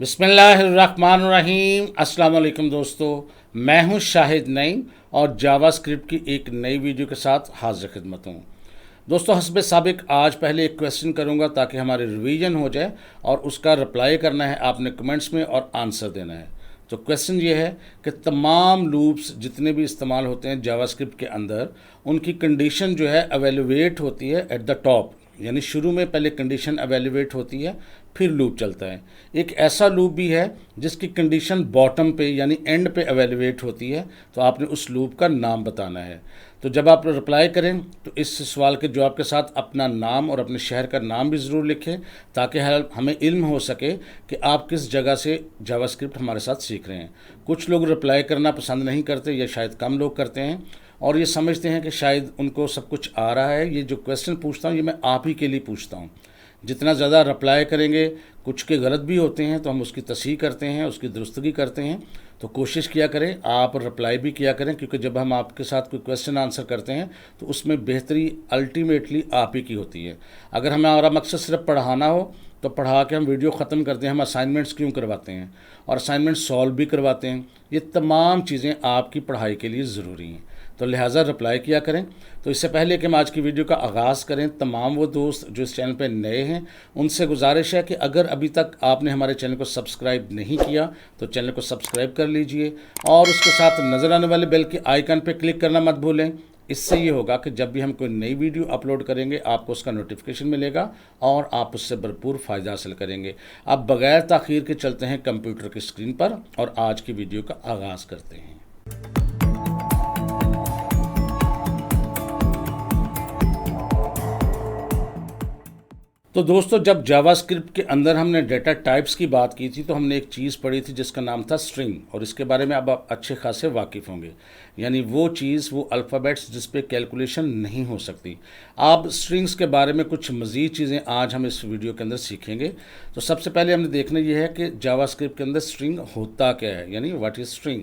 बिस्मिल्लाहिर्रहमानिर्रहीम। अस्सलाम वालेकुम दोस्तों, मैं हूं शाहिद नईम और जावास्क्रिप्ट की एक नई वीडियो के साथ हाजिर खिदमत हूं। दोस्तों, हस्ब साबिक आज पहले एक क्वेश्चन करूंगा ताकि हमारी रिवीजन हो जाए और उसका रिप्लाई करना है आपने कमेंट्स में और आंसर देना है। तो क्वेश्चन ये है कि तमाम लूप्स जितने भी इस्तेमाल होते हैं जावास्क्रिप्ट के अंदर, उनकी कंडीशन जो है एवेलुएट होती है एट द टॉप, यानी शुरू में पहले कंडीशन एवेलुएट होती है फिर लूप चलता है। एक ऐसा लूप भी है जिसकी कंडीशन बॉटम पे यानी एंड पे एवेलुएट होती है, तो आपने उस लूप का नाम बताना है। तो जब आप रिप्लाई करें तो इस सवाल के जवाब के साथ अपना नाम और अपने शहर का नाम भी ज़रूर लिखें ताकि हमें इल्म हो सके कि आप किस जगह से जावास्क्रिप्ट हमारे साथ सीख रहे हैं। कुछ लोग रिप्लाई करना पसंद नहीं करते या शायद कम लोग करते हैं और ये समझते हैं कि शायद उनको सब कुछ आ रहा है। ये जो क्वेश्चन पूछता हूँ ये मैं आप ही के लिए पूछता हूँ। जितना ज़्यादा रिप्लाई करेंगे, कुछ के गलत भी होते हैं तो हम उसकी तस्हीह करते हैं, उसकी दुरुस्तगी करते हैं। तो कोशिश किया करें, आप रिप्लाई भी किया करें, क्योंकि जब हम आपके साथ कोई क्वेश्चन आंसर करते हैं तो उसमें बेहतरी अल्टीमेटली आप ही की होती है। अगर हमारा मकसद सिर्फ पढ़ाना हो तो पढ़ा के हम वीडियो ख़त्म करते हैं। हम असाइनमेंट्स क्यों करवाते हैं और असाइनमेंट सॉल्व भी करवाते हैं। ये तमाम चीज़ें आपकी पढ़ाई के लिए ज़रूरी हैं, तो लिहाजा रिप्लाई किया करें। तो इससे पहले कि हम आज की वीडियो का आगाज़ करें, तमाम वो दोस्त जो इस चैनल पर नए हैं उनसे गुजारिश है कि अगर अभी तक आपने हमारे चैनल को सब्सक्राइब नहीं किया तो चैनल को सब्सक्राइब कर लीजिए और उसके साथ नज़र आने वाले बेल के आइकन पर क्लिक करना मत भूलें। इससे ये होगा कि जब भी हम कोई नई वीडियो अपलोड करेंगे आपको उसका नोटिफिकेशन मिलेगा और आप उससे भरपूर फ़ायदा हासिल करेंगे। अब बग़ैर ताख़ीर के चलते हैं कंप्यूटर की स्क्रीन पर और आज की वीडियो का आगाज़ करते हैं। तो दोस्तों, जब जावास्क्रिप्ट के अंदर हमने डेटा टाइप्स की बात की थी तो हमने एक चीज़ पढ़ी थी जिसका नाम था स्ट्रिंग, और इसके बारे में अब आप अच्छे खासे वाकिफ़ होंगे। यानी वो चीज़, वो अल्फ़ाबेट्स जिस पे कैलकुलेशन नहीं हो सकती। अब स्ट्रिंग्स के बारे में कुछ मज़ीद चीज़ें आज हम इस वीडियो के अंदर सीखेंगे। तो सबसे पहले हमने देखना ये है कि जावास्क्रिप्ट के अंदर स्ट्रिंग होता क्या है, यानी व्हाट इज़ स्ट्रिंग।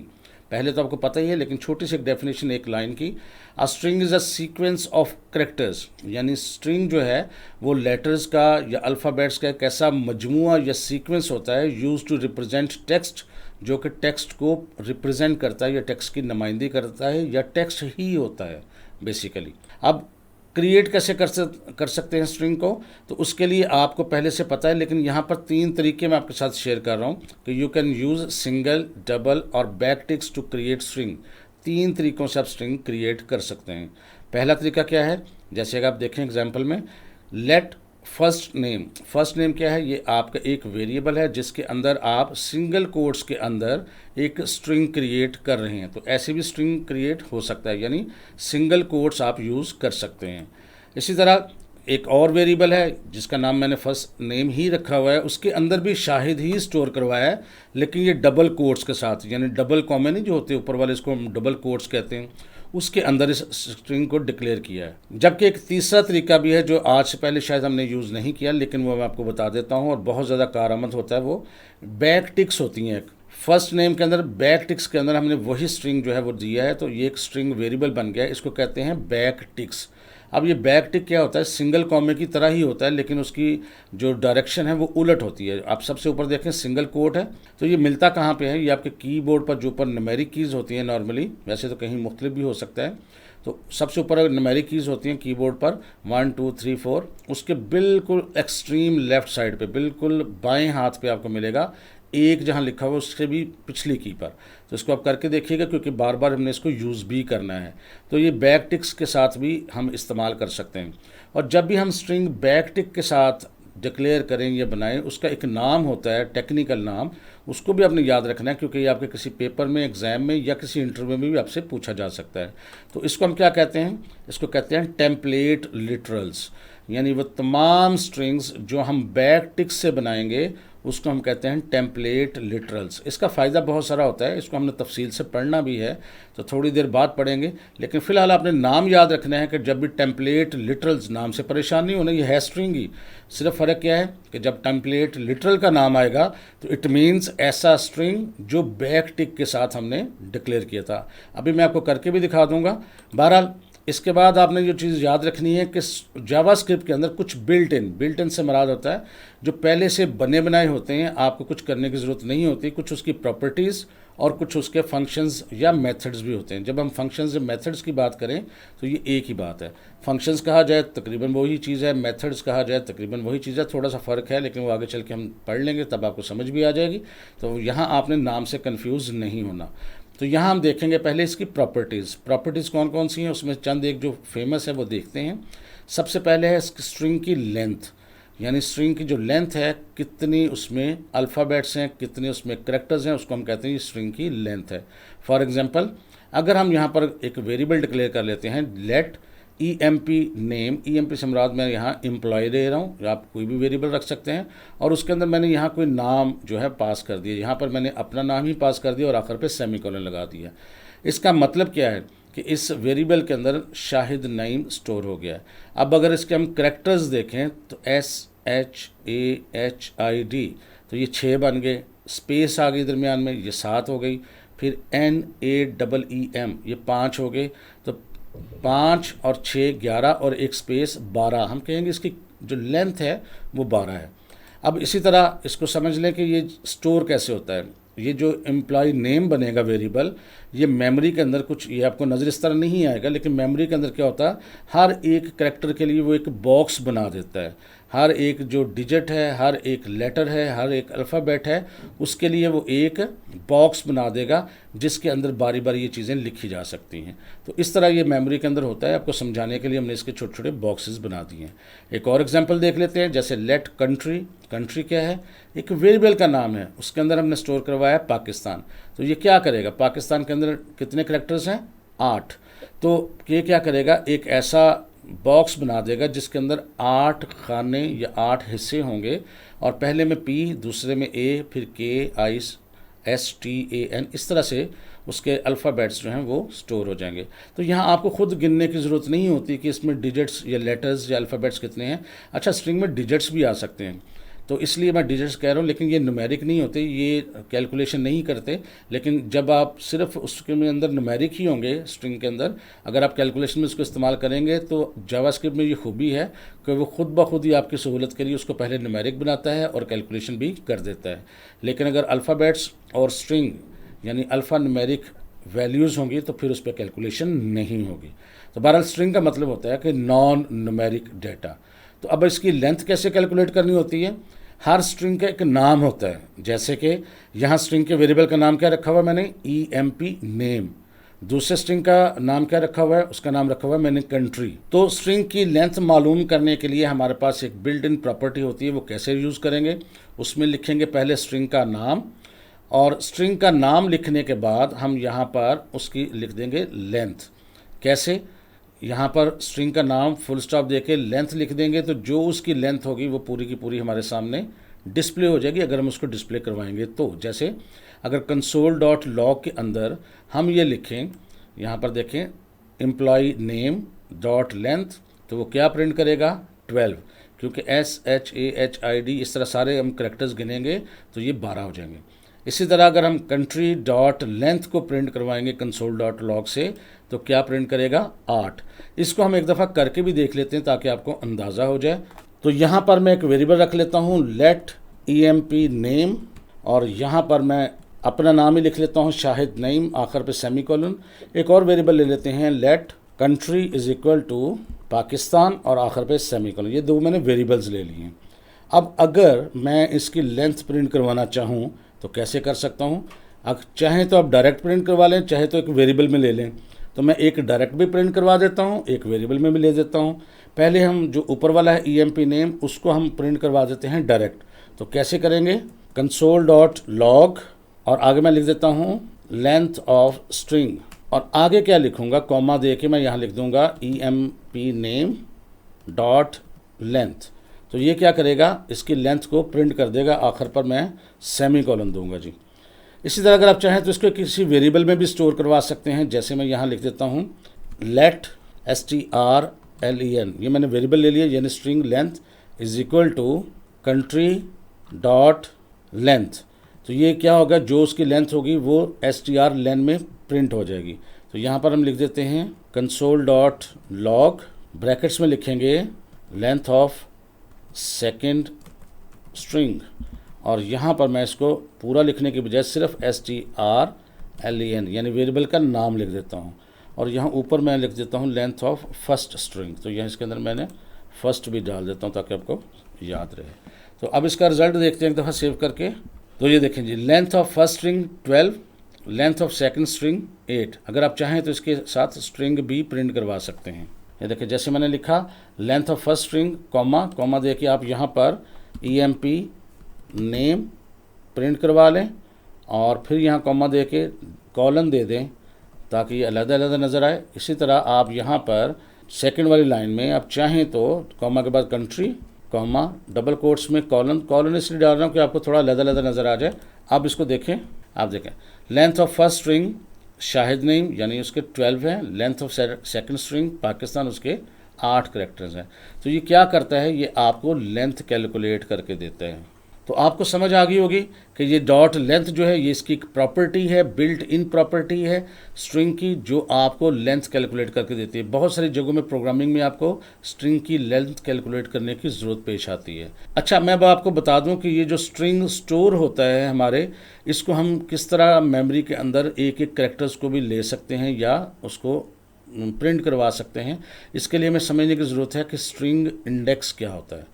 पहले तो आपको पता ही है, लेकिन छोटी सी एक डेफिनेशन एक लाइन की। A string is a sequence of characters, यानी स्ट्रिंग जो है वो लेटर्स का या अल्फ़ाबेट्स का एक ऐसा मजमुआ या सीक्वेंस होता है यूज टू रिप्रेजेंट टेक्स्ट, जो कि टेक्स्ट को रिप्रेजेंट करता है या टेक्स्ट की नुमाइंदगी करता है या टेक्स्ट ही होता है बेसिकली। अब क्रिएट कैसे कर सकते हैं स्ट्रिंग को, तो उसके लिए आपको पहले से पता है, लेकिन यहाँ पर 3 तरीके मैं आपके साथ शेयर कर रहा हूँ कि you can use single, double और back ticks to create string. 3 तरीक़ों से आप स्ट्रिंग क्रिएट कर सकते हैं। पहला तरीका क्या है, जैसे अगर आप देखें एग्जाम्पल में, let first name. First name क्या है, ये आपका एक वेरिएबल है जिसके अंदर आप सिंगल कोट्स के अंदर एक स्ट्रिंग क्रिएट कर रहे हैं। तो ऐसे भी स्ट्रिंग क्रिएट हो सकता है, यानी सिंगल कोट्स आप यूज़ कर सकते हैं। इसी तरह एक और वेरिएबल है जिसका नाम मैंने फर्स्ट नेम ही रखा हुआ है, उसके अंदर भी शाहिद ही स्टोर करवाया है, लेकिन ये डबल कोट्स के साथ, यानी डबल कॉमा नहीं जो होते ऊपर वाले, इसको हम डबल कोट्स कहते हैं, उसके अंदर इस स्ट्रिंग को डिक्लेयर किया है। जबकि एक तीसरा तरीका भी है जो आज से पहले शायद हमने यूज़ नहीं किया, लेकिन वो मैं आपको बता देता हूँ और बहुत ज़्यादा कारआमद होता है। वो बैक टिक्स होती हैं। एक फर्स्ट नेम के अंदर बैक टिक्स के अंदर हमने वही स्ट्रिंग जो है वो दिया है, तो ये एक स्ट्रिंग वेरिएबल बन गया है, इसको कहते हैं बैक टिक्स। अब ये बैक टिक क्या होता है, सिंगल कॉमे की तरह ही होता है, लेकिन उसकी जो डायरेक्शन है वो उलट होती है। आप सबसे ऊपर देखें सिंगल कोट है, तो ये मिलता कहाँ पे है, ये आपके कीबोर्ड पर जो ऊपर न्यूमेरिक कीज़ होती हैं नॉर्मली, वैसे तो कहीं मुख्तलिफ भी हो सकता है, तो सबसे ऊपर न्यूमेरिक कीज़ होती हैं कीबोर्ड पर 1 2 3 4, उसके बिल्कुल एक्सट्रीम लेफ़्ट साइड पे, बिल्कुल बाएं हाथ पे आपको मिलेगा एक जहाँ लिखा हुआ उससे भी पिछली की पर। तो इसको आप करके देखिएगा क्योंकि बार बार हमने इसको यूज़ भी करना है। तो ये बैक टिक्स के साथ भी हम इस्तेमाल कर सकते हैं। और जब भी हम स्ट्रिंग बैक टिक के साथ डिक्लेयर करें या बनाएं, उसका एक नाम होता है, टेक्निकल नाम, उसको भी आपने याद रखना है क्योंकि ये आपके किसी पेपर में, एग्ज़ाम में या किसी इंटरव्यू में भी आपसे पूछा जा सकता है। तो इसको हम क्या कहते हैं, इसको कहते हैं टेम्पलेट लिटरल्स, यानी वो तमाम स्ट्रिंग्स जो हम बैक टिक्स से बनाएंगे उसको हम कहते हैं टेम्पलेट लिटरल्स। इसका फ़ायदा बहुत सारा होता है, इसको हमने तफसील से पढ़ना भी है, तो थोड़ी देर बाद पढ़ेंगे, लेकिन फ़िलहाल आपने नाम याद रखना है कि जब भी टेम्पलेट लिटरल्स, नाम से परेशान नहीं होना, ये है स्ट्रिंग ही। सिर्फ फ़र्क क्या है कि जब टेम्पलेट लिटरल का नाम आएगा तो इट मीन्स ऐसा स्ट्रिंग जो बैक टिक के साथ हमने डिक्लेयर किया था। अभी मैं आपको करके भी दिखा दूँगा। बहरहाल इसके बाद आपने जो चीज़ याद रखनी है कि जावास्क्रिप्ट के अंदर कुछ बिल्ट इन से मुराद होता है जो पहले से बने बनाए होते हैं, आपको कुछ करने की ज़रूरत नहीं होती, कुछ उसकी प्रॉपर्टीज़ और कुछ उसके फंक्शंस या मेथड्स भी होते हैं। जब हम फंक्शंस या मेथड्स की बात करें तो ये एक ही बात है। फंक्शंस कहा जाए तकरीबन वही चीज़ है, मेथड्स कहा जाए तकरीबन वही चीज़ है, थोड़ा सा फ़र्क है लेकिन वो आगे चल के हम पढ़ लेंगे तब आपको समझ भी आ जाएगी। तो यहाँ आपने नाम से कन्फ्यूज़ नहीं होना। तो यहाँ हम देखेंगे पहले इसकी प्रॉपर्टीज़ कौन कौन सी हैं, उसमें चंद एक जो फेमस है वो देखते हैं। सबसे पहले है स्ट्रिंग की लेंथ, यानी स्ट्रिंग की जो लेंथ है, कितनी उसमें अल्फ़ाबेट्स हैं, कितने उसमें करैक्टर्स हैं, उसको हम कहते हैं स्ट्रिंग की लेंथ है। फॉर एग्जांपल, अगर हम यहाँ पर एक वेरिएबल डिक्लेयर कर लेते हैं लेट emp नेम, emp से मुराद मैं यहाँ एम्प्लॉय दे रहा हूँ, आप कोई भी वेरिएबल रख सकते हैं, और उसके अंदर मैंने यहाँ कोई नाम जो है पास कर दिया, यहाँ पर मैंने अपना नाम ही पास कर दिया और आखिर पे सेमीकोलन लगा दिया। इसका मतलब क्या है कि इस वेरिएबल के अंदर शाहिद नईम स्टोर हो गया है। अब अगर इसके हम करैक्टर्स देखें तो SHAHID, तो ये 6 बन गए, स्पेस आ गई दरमियान में, ये 7 हो गई, फिर NAEEM ये 5 हो गए, तो 5 और 6 11 और एक स्पेस 12, हम कहेंगे इसकी जो लेंथ है वो 12 है। अब इसी तरह इसको समझ लें कि ये स्टोर कैसे होता है। ये जो एम्प्लॉय नेम बनेगा वेरिएबल, ये मेमोरी के अंदर कुछ, ये आपको नज़र इस तरह नहीं आएगा, लेकिन मेमोरी के अंदर क्या होता है, हर एक करैक्टर के लिए वो एक बॉक्स बना देता है। हर एक जो डिजिट है, हर एक लेटर है, हर एक अल्फ़ाबेट है, उसके लिए वो एक बॉक्स बना देगा जिसके अंदर बारी बारी ये चीज़ें लिखी जा सकती हैं। तो इस तरह ये मेमोरी के अंदर होता है। आपको समझाने के लिए हमने इसके छोटे छोटे बॉक्सेस बना दिए हैं। एक और एग्जांपल देख लेते हैं, जैसे लेट कंट्री। कंट्री क्या है, एक वेरिएबल का नाम है, उसके अंदर हमने स्टोर करवाया पाकिस्तान। तो ये क्या करेगा, पाकिस्तान के अंदर कितने करैक्टर्स हैं, 8। तो ये क्या करेगा, एक ऐसा बॉक्स बना देगा जिसके अंदर 8 खाने या 8 हिस्से होंगे, और पहले में P, दूसरे में A, फिर KISTAN, इस तरह से उसके अल्फ़ाबेट्स जो हैं वो स्टोर हो जाएंगे। तो यहाँ आपको खुद गिनने की ज़रूरत नहीं होती कि इसमें डिजिट्स या लेटर्स या अल्फ़ाबेट्स कितने हैं। अच्छा, स्ट्रिंग में डिजिट्स भी आ सकते हैं, तो इसलिए मैं डिजिट्स कह रहा हूँ, लेकिन ये न्यूमेरिक नहीं होते, ये कैलकुलेशन नहीं करते। लेकिन जब आप सिर्फ उसके में अंदर न्यूमेरिक ही होंगे स्ट्रिंग के अंदर, अगर आप कैलकुलेशन में उसको इस्तेमाल करेंगे तो जावास्क्रिप्ट में ये खूबी है कि वो खुद ब खुद ही आपकी सहूलत के लिए उसको पहले न्यूमेरिक बनाता है और कैलकुलेशन भी कर देता है। लेकिन अगर अल्फ़ाबेट्स और स्ट्रिंग यानी अल्फ़ा न्यूमेरिक वैल्यूज़ होंगी तो फिर उस पर कैलकुलेशन नहीं होगी। तो बहरहाल स्ट्रिंग का मतलब होता है कि नॉन न्यूमेरिक डेटा। तो अब इसकी लेंथ कैसे कैलकुलेट करनी होती है, हर स्ट्रिंग का एक नाम होता है। जैसे कि यहाँ स्ट्रिंग के वेरिएबल का नाम क्या रखा हुआ है मैंने, emp नेम। दूसरे स्ट्रिंग का नाम क्या रखा हुआ है, उसका नाम रखा हुआ है मैंने कंट्री। तो स्ट्रिंग की लेंथ मालूम करने के लिए हमारे पास एक बिल्ट इन प्रॉपर्टी होती है, वो कैसे यूज़ करेंगे, उसमें लिखेंगे पहले स्ट्रिंग का नाम, और स्ट्रिंग का नाम लिखने के बाद हम यहाँ पर उसकी लिख देंगे लेंथ। कैसे, यहाँ पर स्ट्रिंग का नाम फुल स्टॉप देके लेंथ लिख देंगे, तो जो उसकी लेंथ होगी वो पूरी की पूरी हमारे सामने डिस्प्ले हो जाएगी अगर हम उसको डिस्प्ले करवाएंगे तो। जैसे अगर console.log के अंदर हम ये लिखें, यहाँ पर देखें एम्प्लॉय नेम डॉट लेंथ, तो वो क्या प्रिंट करेगा, 12, क्योंकि SHAHID इस तरह सारे हम करैक्टर्स गिनेंगे तो ये 12 हो जाएंगे। इसी तरह अगर हम कंट्री डॉट लेंथ को प्रिंट करवाएंगे console.log से तो क्या प्रिंट करेगा, 8। इसको हम एक दफ़ा करके भी देख लेते हैं ताकि आपको अंदाज़ा हो जाए। तो यहाँ पर मैं एक वेरिएबल रख लेता हूँ लेट emp नेम, और यहाँ पर मैं अपना नाम ही लिख लेता हूँ शाहिद नईम, आखिर पे सेमीकोलन। एक और वेरिएबल ले लेते हैं let country is equal to Pakistan, और आखिर पे सेमीकोलन। ये 2 मैंने वेरिएबल्स ले लिए हैं। अब अगर मैं इसकी लेंथ प्रिंट करवाना चाहूँ तो कैसे कर सकता हूँ, अब चाहें तो आप डायरेक्ट प्रिंट करवा लें, चाहे तो एक वेरिएबल में ले लें। तो मैं एक डायरेक्ट भी प्रिंट करवा देता हूँ, एक वेरिएबल में भी ले देता हूँ। पहले हम जो ऊपर वाला है emp नेम, उसको हम प्रिंट करवा देते हैं डायरेक्ट। तो कैसे करेंगे, console.log, और आगे मैं लिख देता हूँ लेंथ ऑफ स्ट्रिंग, और आगे क्या लिखूँगा, कॉमा दे के मैं यहाँ लिख दूँगा emp नेम डॉट लेंथ। तो ये क्या करेगा, इसकी लेंथ को प्रिंट कर देगा, आखिर पर मैं सेमीकोलन दूंगा जी। इसी तरह अगर आप चाहें तो इसको किसी वेरिएबल में भी स्टोर करवा सकते हैं। जैसे मैं यहाँ लिख देता हूँ लेट strlen, ये मैंने वेरिएबल ले लिया, यानी string length is equal to country dot length. तो ये क्या होगा, जो उसकी लेंथ होगी वो strlen में प्रिंट हो जाएगी। तो यहाँ पर हम लिख देते हैं console.log, ब्रैकेट्स में लिखेंगे लेंथ ऑफ सेकेंड स्ट्रिंग, और यहाँ पर मैं इसको पूरा लिखने के बजाय सिर्फ strlen यानी वेरिएबल का नाम लिख देता हूँ, और यहाँ ऊपर मैं लिख देता हूँ लेंथ ऑफ फर्स्ट स्ट्रिंग। तो यहाँ इसके अंदर मैंने फर्स्ट भी डाल देता हूँ ताकि आपको याद रहे। तो अब इसका रिजल्ट देखते हैं एक दफ़ा सेव करके। तो ये देखें जी, length of first string 12, length of second string 8। अगर आप चाहें तो इसके साथ स्ट्रिंग भी प्रिंट करवा सकते हैं। ये देखिए जैसे मैंने लिखा length of first string comma दे के आप यहाँ पर emp नेम प्रिंट करवा लें, और फिर यहाँ कॉमा दे के कॉलन दे दें ताकि ये अलग-अलग नज़र आए। इसी तरह आप यहाँ पर सेकंड वाली लाइन में आप चाहें तो कॉमा के बाद कंट्री कॉमा डबल कोट्स में कॉलन इसलिए डाल रहा हूँ कि आपको थोड़ा अलग-अलग नज़र आ जाए। आप इसको देखें, आप देखें length of first string Shahid name यानी उसके 12 हैं, length of second string Pakistan उसके 8 कैरेक्टर्स हैं। तो ये क्या करता है, ये आपको लेंथ कैलकुलेट करके देता है। तो आपको समझ आ गई होगी कि ये डॉट लेंथ जो है ये इसकी प्रॉपर्टी है, बिल्ट इन प्रॉपर्टी है स्ट्रिंग की, जो आपको लेंथ कैलकुलेट करके देती है। बहुत सारी जगहों में प्रोग्रामिंग में आपको स्ट्रिंग की लेंथ कैलकुलेट करने की ज़रूरत पेश आती है। अच्छा, मैं अब आपको बता दूं कि ये जो स्ट्रिंग स्टोर होता है हमारे, इसको हम किस तरह मेमोरी के अंदर एक एक कैरेक्टर्स को भी ले सकते हैं या उसको प्रिंट करवा सकते हैं। इसके लिए हमें समझने की ज़रूरत है कि स्ट्रिंग इंडेक्स क्या होता है।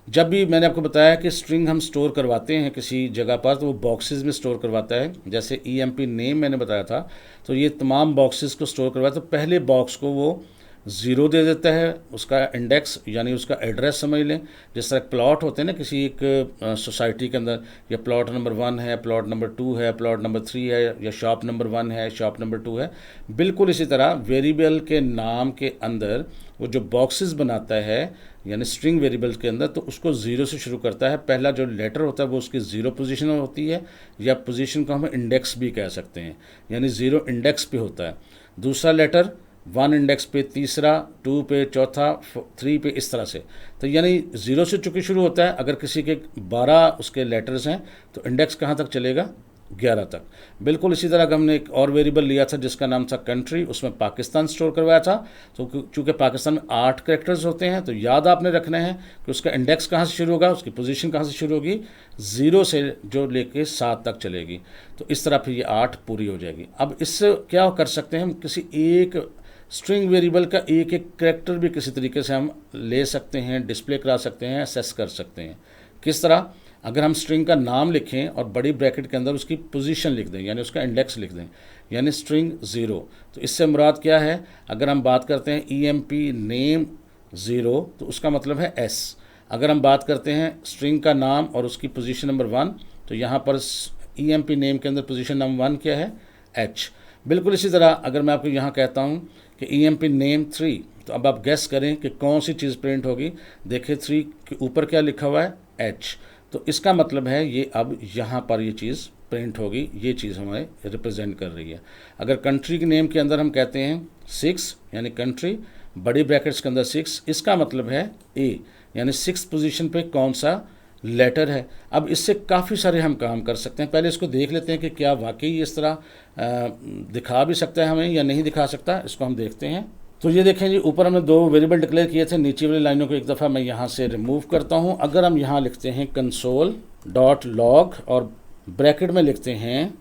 जब भी मैंने आपको बताया कि स्ट्रिंग हम स्टोर करवाते हैं किसी जगह पर तो वो बॉक्सेस में स्टोर करवाता है। जैसे emp नेम मैंने बताया था, तो ये तमाम बॉक्सेस को स्टोर करवाता है। तो पहले बॉक्स को वो 0 दे देता है, उसका इंडेक्स यानी उसका एड्रेस समझ लें। जिस तरह प्लॉट होते हैं ना किसी एक सोसाइटी के अंदर, या प्लॉट नंबर 1 है, प्लॉट नंबर 2 है, प्लॉट नंबर 3 है, या शॉप नंबर 1 है, शॉप नंबर 2 है। बिल्कुल इसी तरह वेरिएबल के नाम के अंदर वो जो बॉक्सेस बनाता है यानी स्ट्रिंग वेरिएबल के अंदर, तो उसको 0 से शुरू करता है। पहला जो लेटर होता है वो उसकी 0 पोजीशन में होती है, या पोजीशन को हम इंडेक्स भी कह सकते हैं, यानी 0 इंडेक्स पे होता है। दूसरा लेटर 1 इंडेक्स पे, तीसरा 2 पे, चौथा 3 पे, इस तरह से। तो यानी 0 से चूँकि शुरू होता है, अगर किसी के 12 उसके लेटर्स हैं तो इंडेक्स कहाँ तक चलेगा, 11 तक। बिल्कुल इसी तरह हमने एक और वेरिएबल लिया था जिसका नाम था कंट्री, उसमें पाकिस्तान स्टोर करवाया था। तो चूँकि पाकिस्तान में 8 कैरेक्टर्स होते हैं, तो याद आपने रखना है कि उसका इंडेक्स कहाँ से शुरू होगा, उसकी पोजीशन कहाँ से शुरू होगी, 0 से जो लेके 7 तक चलेगी। तो इस तरह फिर ये 8 पूरी हो जाएगी। अब इससे क्या कर सकते हैं, हम किसी एक स्ट्रिंग वेरिएबल का एक एक कैरेक्टर भी किसी तरीके से हम ले सकते हैं, डिस्प्ले करा सकते हैं, असेस कर सकते हैं। किस तरह, अगर हम स्ट्रिंग का नाम लिखें और बड़ी ब्रैकेट के अंदर उसकी पोजीशन लिख दें यानी उसका इंडेक्स लिख दें, यानी स्ट्रिंग 0, तो इससे मुराद क्या है, अगर हम बात करते हैं emp नेम 0 तो उसका मतलब है s। अगर हम बात करते हैं स्ट्रिंग का नाम और उसकी पोजीशन नंबर 1, तो यहाँ पर emp नेम के अंदर पोजीशन नंबर 1 क्या है, h। बिल्कुल इसी तरह अगर मैं आपको यहाँ कहता हूँ कि emp नेम 3, तो अब आप गेस करें कि कौन सी चीज़ प्रिंट होगी। देखिए 3 के ऊपर क्या लिखा हुआ है, h, तो इसका मतलब है ये अब यहाँ पर ये चीज़ प्रिंट होगी, ये चीज़ हमें रिप्रेजेंट कर रही है। अगर कंट्री के नेम के अंदर हम कहते हैं 6 यानी कंट्री बड़ी ब्रैकेट्स के अंदर 6, इसका मतलब है A, यानी 6 पोजीशन पे कौन सा लेटर है। अब इससे काफ़ी सारे हम काम कर सकते हैं। पहले इसको देख लेते हैं कि क्या वाकई इस तरह दिखा भी सकता है हमें या नहीं दिखा सकता, इसको हम देखते हैं। तो ये देखें जी, ऊपर हमने 2 वेरिएबल डिक्लेयर किए थे, नीचे वाली लाइनों को एक दफ़ा मैं यहाँ से रिमूव करता हूँ। अगर हम यहाँ लिखते हैं console.log और ब्रैकेट में लिखते हैं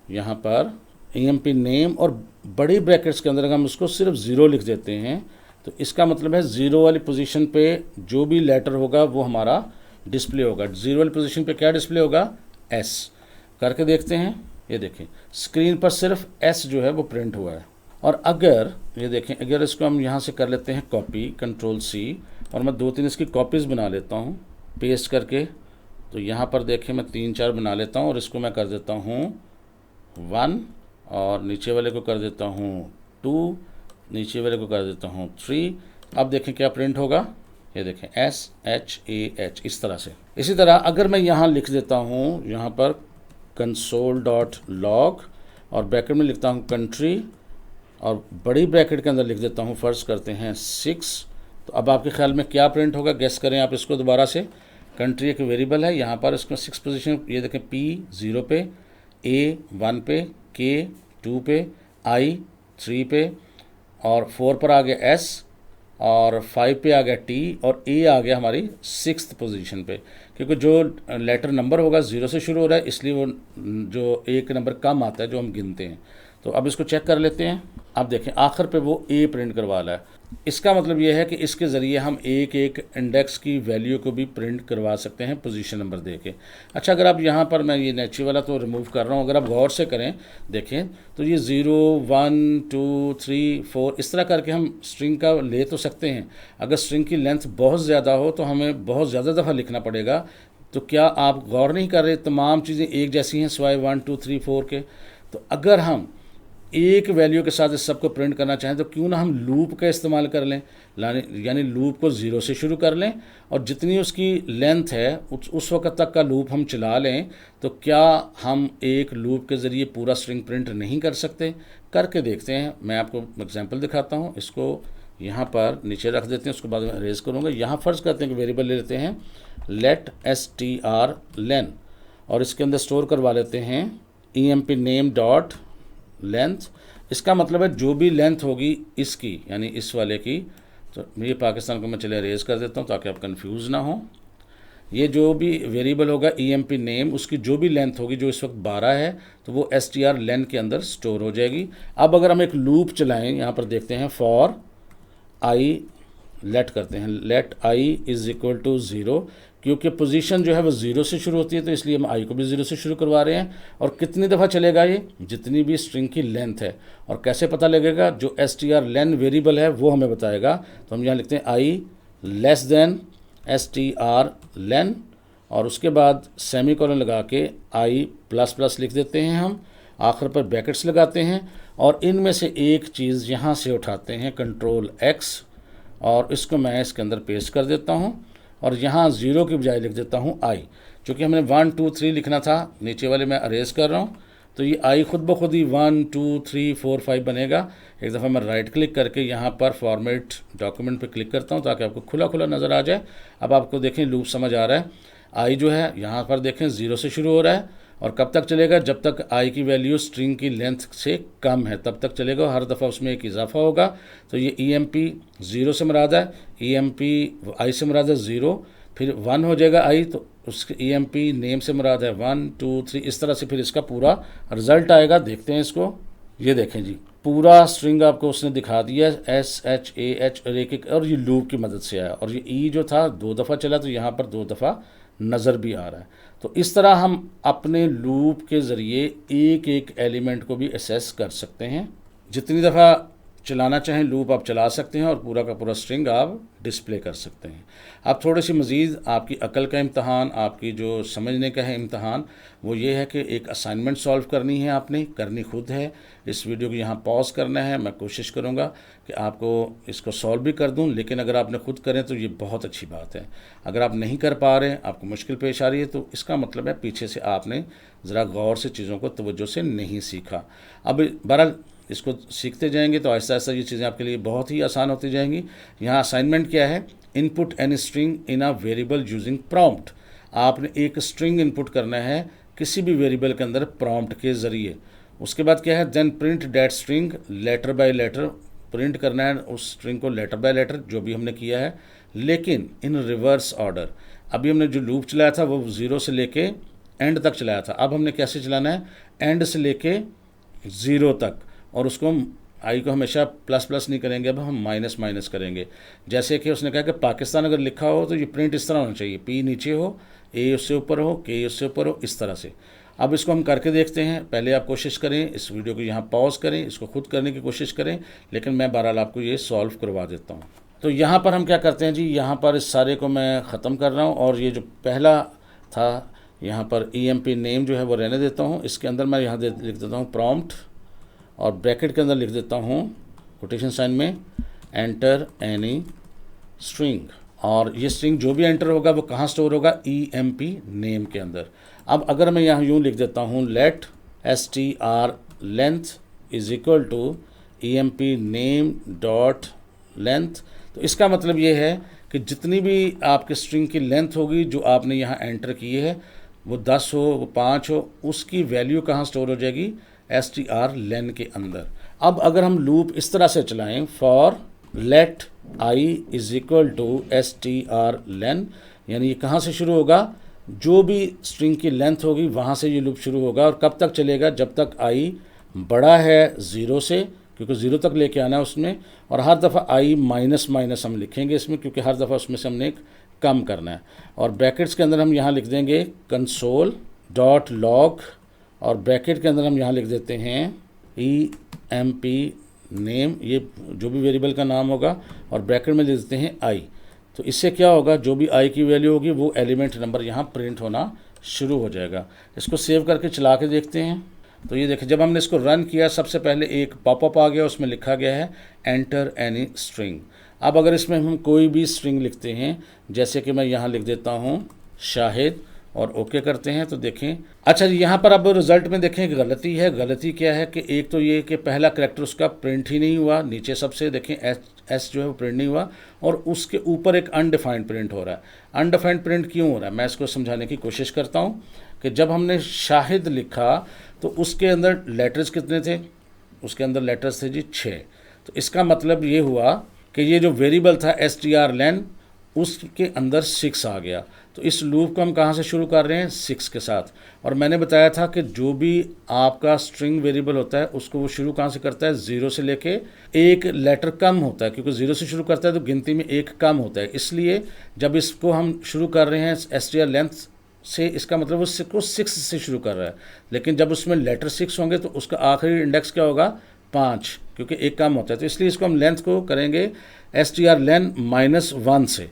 यहाँ पर emp नेम और बड़ी ब्रैकेट्स के अंदर अगर हम उसको सिर्फ 0 लिख देते हैं, तो इसका मतलब है 0 वाली पोजीशन पे जो भी लेटर होगा वो हमारा डिस्प्ले होगा। 0 वाली पोजीशन पे क्या डिस्प्ले होगा, s। करके देखते हैं, ये देखें स्क्रीन पर सिर्फ s जो है वो प्रिंट हुआ है। और अगर ये देखें, अगर इसको हम यहाँ से कर लेते हैं कॉपी, Ctrl+C, और मैं 2-3 इसकी कॉपीज़ बना लेता हूँ पेस्ट करके, तो यहाँ पर देखें मैं 3-4 बना लेता हूँ और इसको मैं कर देता हूँ 1 और नीचे वाले को कर देता हूँ 2, नीचे वाले को कर देता हूँ 3। अब देखें क्या प्रिंट होगा, ये देखें SHAH, इस तरह से। इसी तरह अगर मैं यहाँ लिख देता हूँ यहाँ पर console.log और ब्रैकेट में लिखता हूँ कंट्री और बड़ी ब्रैकेट के अंदर लिख देता हूँ, फर्ज करते हैं 6, तो अब आपके ख्याल में क्या प्रिंट होगा, गेस करें आप इसको दोबारा से। कंट्री एक वेरिएबल है, यहाँ पर इसको 6 पोजीशन, ये देखें P 0 पे, A 1 पे, K 2 पे, I 3 पे, और 4 पर आ गया S, और 5 पे आ गया T, और A आ गया हमारी 6th पोजीशन पे। क्योंकि जो लेटर नंबर होगा 0 से शुरू हो रहा है, इसलिए वो जो एक नंबर कम आता है जो हम गिनते हैं। तो अब इसको चेक कर लेते हैं। अब देखें आखिर पे वो A प्रिंट करवा रहा है। इसका मतलब ये है कि इसके ज़रिए हम एक एक इंडेक्स की वैल्यू को भी प्रिंट करवा सकते हैं पोजीशन नंबर दे के। अच्छा, अगर आप यहाँ पर, मैं ये नेचुरल वाला तो रिमूव कर रहा हूँ, अगर आप गौर से करें देखें तो ये 0 1 2 3 4 इस तरह करके हम स्ट्रिंग का ले तो सकते हैं। अगर स्ट्रिंग की लेंथ बहुत ज़्यादा हो तो हमें बहुत ज़्यादा दफ़ा लिखना पड़ेगा। तो क्या आप गौर नहीं कर रहे, तमाम चीज़ें एक जैसी हैं सिवाय 1 2 3 4 के। तो अगर हम एक वैल्यू के साथ इस सब को प्रिंट करना चाहें तो क्यों ना हम लूप का इस्तेमाल कर लें, यानी लूप को 0 से शुरू कर लें और जितनी उसकी लेंथ है उस वक्त तक का लूप हम चला लें। तो क्या हम एक लूप के ज़रिए पूरा स्ट्रिंग प्रिंट नहीं कर सकते? करके देखते हैं। मैं आपको एग्जांपल दिखाता हूँ। इसको यहाँ पर नीचे रख देते हैं, उसके बाद में अरेज करूँगा। यहाँ फ़र्ज़ करते हैं कि वेरिएबल ले लेते हैं लेट str len, और इसके अंदर स्टोर करवा लेते हैं emp name डॉट लेंथ। इसका मतलब है जो भी लेंथ होगी इसकी, यानी इस वाले की, तो ये पाकिस्तान को मैं चले अरेज कर देता हूँ ताकि आप कंफ्यूज ना हो। ये जो भी वेरिएबल होगा emp नेम, उसकी जो भी लेंथ होगी, जो इस वक्त 12 है, तो वो str len के अंदर स्टोर हो जाएगी। अब अगर हम एक लूप चलाएं, यहाँ पर देखते हैं फॉर i, लेट करते हैं let i is equal to 0, क्योंकि पोजीशन जो है वो 0 से शुरू होती है, तो इसलिए हम i को भी 0 से शुरू करवा रहे हैं। और कितनी दफ़ा चलेगा ये? जितनी भी स्ट्रिंग की लेंथ है। और कैसे पता लगेगा? जो str len वेरिएबल है वो हमें बताएगा। तो हम यहाँ लिखते हैं i less than str len, और उसके बाद सेमीकोलन लगा के i प्लस प्लस लिख देते हैं हम, आखिर पर ब्रैकेट्स लगाते हैं, और इनमें से एक चीज़ यहाँ से उठाते हैं कंट्रोल X, और इसको मैं इसके अंदर पेस्ट कर देता हूँ, और यहाँ 0 की बजाय लिख देता हूँ i। चूँकि हमने 1 2 3 लिखना था, नीचे वाले मैं अरेज कर रहा हूँ, तो ये i खुद ब खुद ही 1 2 3 4 5 बनेगा। एक दफ़ा मैं राइट क्लिक करके यहाँ पर फॉर्मेट डॉक्यूमेंट पे क्लिक करता हूँ ताकि आपको खुला खुला नज़र आ जाए। अब आपको देखें लूप समझ आ रहा है। i जो है यहाँ पर देखें 0 से शुरू हो रहा है, और कब तक चलेगा? जब तक i की वैल्यू स्ट्रिंग की लेंथ से कम है तब तक चलेगा। हर दफ़ा उसमें एक इजाफा होगा। तो ये emp 0 से मुराद है, emp i से मुराद है 0, फिर 1 हो जाएगा i, तो उसके emp नेम से मुराद है 1 2 3, इस तरह से फिर इसका पूरा रिज़ल्ट आएगा। देखते हैं इसको। ये देखें जी, पूरा स्ट्रिंग आपको उसने दिखा दिया SHAH, और एक और ये लूप की मदद से आया। और ये ई जो था 2 दफ़ा चला, तो यहाँ पर 2 दफ़ा नज़र भी आ रहा है। तो इस तरह हम अपने लूप के ज़रिए एक एक एलिमेंट को भी असेस कर सकते हैं। जितनी दफ़ा चलाना चाहें लूप आप चला सकते हैं, और पूरा का पूरा स्ट्रिंग आप डिस्प्ले कर सकते हैं। अब थोड़ी सी मज़ीद आपकी अकल का इम्तहान, आपकी जो समझने का है इम्तहान, वो ये है कि एक असाइनमेंट सॉल्व करनी है, आपने करनी खुद है। इस वीडियो को यहाँ पॉज करना है। मैं कोशिश करूँगा कि आपको इसको सॉल्व भी कर दूँ, लेकिन अगर आपने खुद करें तो ये बहुत अच्छी बात है। अगर आप नहीं कर पा रहे, आपको मुश्किल पेश आ रही है, तो इसका मतलब है पीछे से आपने ज़रा गौर से चीज़ों को तवज्जो से नहीं सीखा। अब बहरहाल इसको सीखते जाएंगे तो आहिस्ता आहिस्ता ये चीज़ें आपके लिए बहुत ही आसान होती जाएंगी। यहाँ असाइनमेंट क्या है? Input an string in a variable using prompt. आपने एक स्ट्रिंग इनपुट करना है किसी भी वेरिएबल के अंदर प्रॉम्प्ट के ज़रिए। उसके बाद क्या है? Then print that string letter by letter. Print करना है उस स्ट्रिंग को लेटर बाय लेटर, जो भी हमने किया है, लेकिन इन रिवर्स ऑर्डर। अभी हमने जो लूप चलाया था वो 0 से लेके एंड तक चलाया था। अब हमने कैसे चलाना है? एंड से लेके 0 तक, और उसको हम आई को हमेशा प्लस प्लस नहीं करेंगे, अब हम माइनस माइनस करेंगे। जैसे कि उसने कहा कि पाकिस्तान अगर लिखा हो तो ये प्रिंट इस तरह होना चाहिए, पी नीचे हो, ए उससे ऊपर हो, के उससे ऊपर हो, इस तरह से। अब इसको हम करके देखते हैं। पहले आप कोशिश करें, इस वीडियो को यहाँ पॉज करें, इसको खुद करने की कोशिश करें, लेकिन मैं बहरहाल आपको ये सॉल्व करवा देता हूँ। तो यहाँ पर हम क्या करते हैं जी, यहाँ पर इस सारे को मैं ख़त्म कर रहा हूँ, और ये जो पहला था यहाँ पर emp नेम जो है वो रहने देता हूँ। इसके अंदर मैं यहाँ लिख देता हूँ प्रॉम्प्ट, और ब्रैकेट के अंदर लिख देता हूँ कोटेशन साइन में एंटर एनी स्ट्रिंग, और ये स्ट्रिंग जो भी एंटर होगा वो कहाँ स्टोर होगा? emp नेम के अंदर। अब अगर मैं यहाँ यूँ लिख देता हूँ let str length is equal to emp name dot length, तो इसका मतलब ये है कि जितनी भी आपके स्ट्रिंग की लेंथ होगी जो आपने यहाँ एंटर की है, वो 10 हो, वो 5 हो, उसकी वैल्यू कहाँ स्टोर हो जाएगी? str len के अंदर। अब अगर हम लूप इस तरह से चलाएं, for let I is equal to str_len, यानी ये कहाँ से शुरू होगा, जो भी स्ट्रिंग की लेंथ होगी वहाँ से ये लूप शुरू होगा। और कब तक चलेगा, जब तक आई बड़ा है 0 से, क्योंकि 0 तक लेके आना है उसमें। और हर दफ़ा आई माइनस माइनस हम लिखेंगे इसमें, क्योंकि हर दफ़ा उसमें से हमने एक कम करना है। और ब्रैकेट्स के अंदर हम यहाँ लिख देंगे console.log, और ब्रैकेट के अंदर हम यहाँ लिख देते हैं emp नेम, ये जो भी वेरिएबल का नाम होगा, और ब्रैकेट में लिख देते हैं आई। तो इससे क्या होगा, जो भी आई की वैल्यू होगी वो एलिमेंट नंबर यहाँ प्रिंट होना शुरू हो जाएगा। इसको सेव करके चला के देखते हैं। तो ये देखिए, जब हमने इसको रन किया, सबसे पहले एक पॉपअप आ गया, उसमें लिखा गया है एंटर एनी स्ट्रिंग। अब अगर इसमें हम कोई भी स्ट्रिंग लिखते हैं, जैसे कि मैं यहाँ लिख देता हूँ शाहिद, और ओके करते हैं, तो देखें, अच्छा जी, यहाँ पर अब रिजल्ट में देखें एक गलती है। गलती क्या है कि एक तो ये कि पहला करैक्टर उसका प्रिंट ही नहीं हुआ, नीचे सबसे देखें एस जो है वो प्रिंट नहीं हुआ, और उसके ऊपर एक अनडिफाइंड प्रिंट हो रहा है। अनडिफाइंड प्रिंट क्यों हो रहा है, मैं इसको समझाने की कोशिश करता हूँ कि जब हमने शाहिद लिखा तो उसके अंदर लेटर्स कितने थे, उसके अंदर लेटर्स थे जी 6। तो इसका मतलब ये हुआ कि ये जो वेरिएबल था str_len, उसके अंदर 6 आ गया। तो इस लूप को हम कहाँ से शुरू कर रहे हैं, 6 के साथ। और मैंने बताया था कि जो भी आपका स्ट्रिंग वेरिएबल होता है उसको वो शुरू कहाँ से करता है, 0 से लेके एक लेटर कम होता है, क्योंकि 0 से शुरू करता है तो गिनती में एक कम होता है। इसलिए जब इसको हम शुरू कर रहे हैं str_len से, इसका मतलब उसको 6 से शुरू कर रहा है। लेकिन जब उसमें लेटर 6 होंगे तो उसका आखिरी इंडेक्स क्या होगा, 5, क्योंकि एक कम होता है। तो इसलिए इसको हम लेंथ को करेंगे str_len -1 से।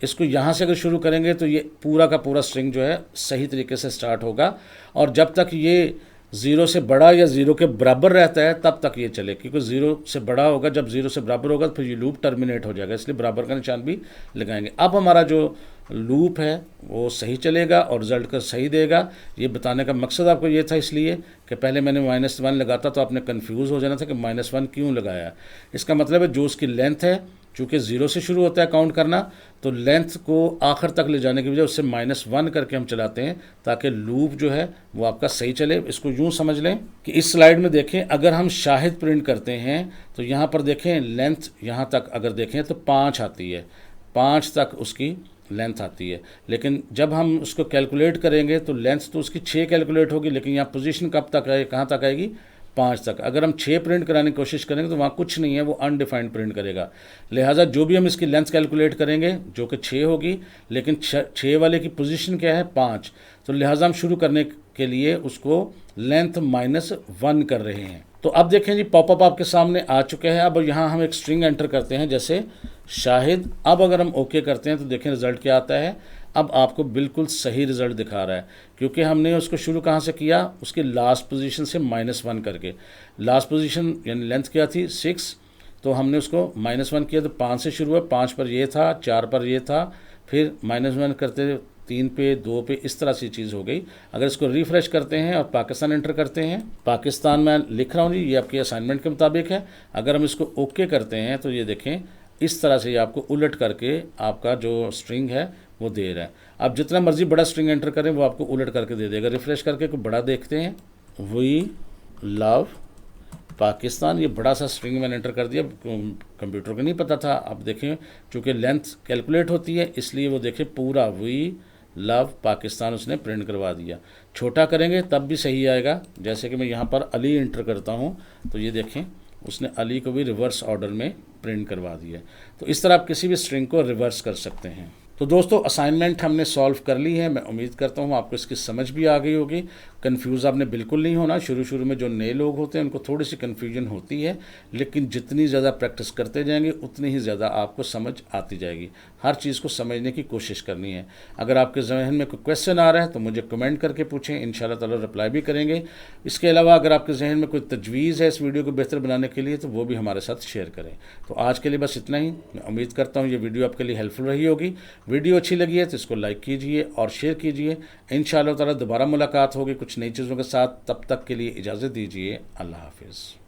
इसको यहाँ से अगर शुरू करेंगे तो ये पूरा का पूरा स्ट्रिंग जो है सही तरीके से स्टार्ट होगा, और जब तक ये 0 से बड़ा या 0 के बराबर रहता है तब तक ये चले, क्योंकि 0 से बड़ा होगा, जब 0 से बराबर होगा तो फिर ये लूप टर्मिनेट हो जाएगा, इसलिए बराबर का निशान भी लगाएंगे। अब हमारा जो लूप है वो सही चलेगा और रिज़ल्ट का सही देगा। ये बताने का मकसद आपको ये था, इसलिए कि पहले मैंने -1 लगाता तो आपने कन्फ्यूज़ हो जाना था कि -1 क्यों लगाया। इसका मतलब है जो उसकी लेंथ है, चूँकि 0 से शुरू होता है काउंट करना, तो लेंथ को आखिर तक ले जाने की वजह उससे -1 करके हम चलाते हैं, ताकि लूप जो है वो आपका सही चले। इसको यूँ समझ लें कि इस स्लाइड में देखें, अगर हम शाहिद प्रिंट करते हैं तो यहाँ पर देखें लेंथ, यहाँ तक अगर देखें तो 5 आती है, 5 तक उसकी लेंथ आती है। लेकिन जब हम उसको कैलकुलेट करेंगे तो लेंथ तो उसकी 6 कैलकुलेट होगी, लेकिन यहाँ पोजीशन कब तक आएगी, कहाँ तक आएगी, 5 तक। अगर हम 6 प्रिंट कराने की कोशिश करेंगे तो वहाँ कुछ नहीं है, वो अनडिफाइंड प्रिंट करेगा। लिहाजा जो भी हम इसकी लेंथ कैलकुलेट करेंगे जो कि 6 होगी, लेकिन 6 वाले की पोजीशन क्या है, 5। तो लिहाजा हम शुरू करने के लिए उसको लेंथ -1 कर रहे हैं। तो अब देखें जी, पॉपअप आपके सामने आ चुके हैं। अब यहाँ हम एक स्ट्रिंग एंटर करते हैं, जैसे शाहिद। अब अगर हम ओके करते हैं तो देखें रिज़ल्ट क्या आता है। अब आपको बिल्कुल सही रिज़ल्ट दिखा रहा है, क्योंकि हमने उसको शुरू कहाँ से किया, उसकी लास्ट पोजीशन से -1 करके। लास्ट पोजीशन यानी लेंथ क्या थी, 6, तो हमने उसको -1 किया तो 5 से शुरू हुआ, 5 पर ये था, 4 पर ये था, फिर -1 करते 3 पे, 2 पे, इस तरह से चीज़ हो गई। अगर इसको रिफ़्रेश करते हैं और पाकिस्तान एंटर करते हैं, पाकिस्तान में लिख रहा हूँ जी, ये आपके असाइनमेंट के मुताबिक है। अगर हम इसको ओके करते हैं तो ये देखें इस तरह से ये आपको उलट करके आपका जो स्ट्रिंग है वो दे रहा है। आप जितना मर्जी बड़ा स्ट्रिंग एंटर करें वो आपको उलट करके दे देगा। रिफ़्रेश करके कोई बड़ा देखते हैं, वी लव पाकिस्तान, ये बड़ा सा स्ट्रिंग मैंने एंटर कर दिया, कंप्यूटर को नहीं पता था। अब देखें चूँकि लेंथ कैलकुलेट होती है इसलिए वो देखें पूरा वी लव पाकिस्तान उसने प्रिंट करवा दिया। छोटा करेंगे तब भी सही आएगा, जैसे कि मैं यहाँ पर अली एंटर करता हूँ तो ये देखें उसने अली को भी रिवर्स ऑर्डर में प्रिंट करवा दिया। तो इस तरह आप किसी भी स्ट्रिंग को रिवर्स कर सकते हैं। तो दोस्तों असाइनमेंट हमने सॉल्व कर ली है। मैं उम्मीद करता हूँ आपको इसकी समझ भी आ गई होगी। कन्फ्यूज़ आपने बिल्कुल नहीं होना। शुरू में जो नए लोग होते हैं उनको थोड़ी सी कन्फ्यूजन होती है, लेकिन जितनी ज़्यादा प्रैक्टिस करते जाएंगे उतनी ही ज़्यादा आपको समझ आती जाएगी। हर चीज़ को समझने की कोशिश करनी है। अगर आपके जहन में कोई क्वेश्चन आ रहा है तो मुझे कमेंट करके पूछें, इंशाल्लाह ताला रिप्लाई भी करेंगे। इसके अलावा अगर आपके जहन में कोई तजवीज़ है इस वीडियो को बेहतर बनाने के लिए तो वो भी हमारे साथ शेयर करें। तो आज के लिए बस इतना ही। मैं उम्मीद करता हूँ ये वीडियो आपके लिए हेल्पफुल रही होगी। वीडियो अच्छी लगी है तो इसको लाइक कीजिए और शेयर कीजिए। इंशाअल्लाह ताला दोबारा मुलाकात होगी कुछ नई चीज़ों के साथ। तब तक के लिए इजाज़त दीजिए। अल्लाह हाफिज़।